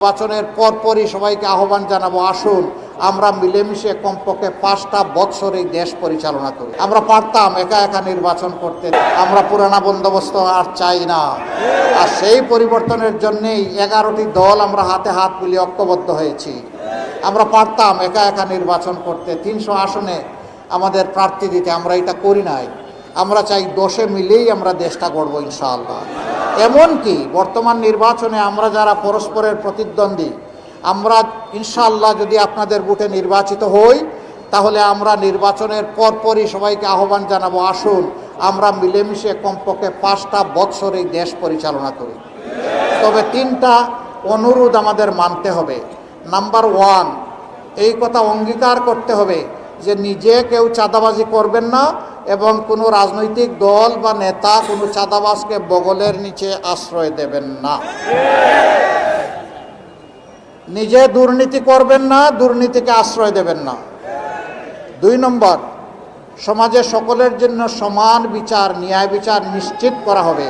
নির্বাচনের পরপরই সবাইকে আহ্বান জানাবো, আসুন আমরা মিলেমিশে কমপক্ষে 5টা বছর এই দেশ পরিচালনা করি। আমরা পারতাম একা একা নির্বাচন করতে, আমরা পুরানা বন্দোবস্ত আর চাই না। আর সেই পরিবর্তনের জন্যেই 11টি দল আমরা হাতে হাত মিলিয়ে ঐক্যবদ্ধ হয়েছি। আমরা পারতাম একা একা নির্বাচন করতে, 300 আসনে আমাদের প্রার্থী দিতে, আমরা এটা করি নাই। আমরা চাই 10-এ মিলেই আমরা দেশটা গড়ব ইনশাআল্লাহ। এমনকি বর্তমান নির্বাচনে আমরা যারা পরস্পরের প্রতিদ্বন্দ্বী, আমরা ইনশাআল্লাহ যদি আপনাদের ভোটে নির্বাচিত হই, তাহলে আমরা নির্বাচনের পরপরই সবাইকে আহ্বান জানাবো, আসুন আমরা মিলেমিশে কমপক্ষে 5টা বছর এই দেশ পরিচালনা করি। তবে 3টা অনুরোধ আমাদের মানতে হবে। নাম্বার 1, এই কথা অঙ্গীকার করতে হবে যে নিজে কেউ চাঁদাবাজি করবেন না এবং কোনো রাজনৈতিক দল বা নেতা কোনো চাঁদাবাজকে বগলের নিচে আশ্রয় দেবেন না। নিজে দুর্নীতি করবেন না, দুর্নীতিকে আশ্রয় দেবেন না। 2 নম্বর, সমাজে সকলের জন্য সমান বিচার, ন্যায় বিচার নিশ্চিত করা হবে।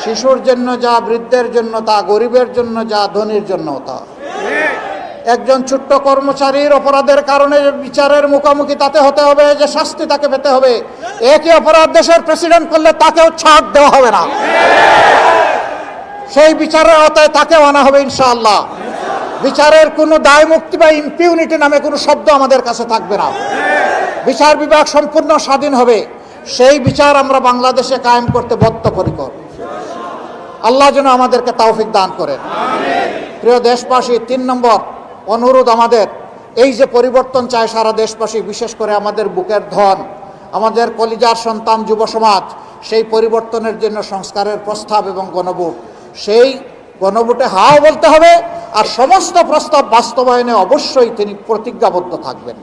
শিশুর জন্য যা, বৃদ্ধের জন্য তা, গরিবের জন্য যা, ধনীর জন্য তা। একজন ছোট্ট কর্মচারীর অপরাধের কারণে বিচারের মুখোমুখি তাতে হতে হবে যে শাস্তি তাকে পেতে হবে, একই অপরাধ দেশের প্রেসিডেন্ট করলে তাকেও ছাড় দেওয়া হবে না, সেই বিচারের আওতায় তাকেও আনা হবে ইনশাআল্লাহ। বিচারের কোনো দায় মুক্তি বা ইম্পিউনিটি নামে কোনো শব্দ আমাদের কাছে থাকবে না। বিচার বিভাগ সম্পূর্ণ স্বাধীন হবে। সেই বিচার আমরা বাংলাদেশে কায়েম করতে বদ্ধপরিকর। আল্লাহ যেন আমাদেরকে তৌফিক দান করেন। প্রিয় দেশবাসী, 3 নম্বর অনুরোধ আমাদের, এই যে পরিবর্তন চায় সারা দেশবাসী, বিশেষ করে আমাদের বুকের ধন, আমাদের কলিজার সন্তান যুব সমাজ, সেই পরিবর্তনের জন্য সংস্কারের প্রস্তাব এবং গণভোট, সেই গণভোটে হাও বলতে হবে। আর সমস্ত প্রস্তাব বাস্তবায়নে অবশ্যই তিনি প্রতিজ্ঞাবদ্ধ থাকবেন।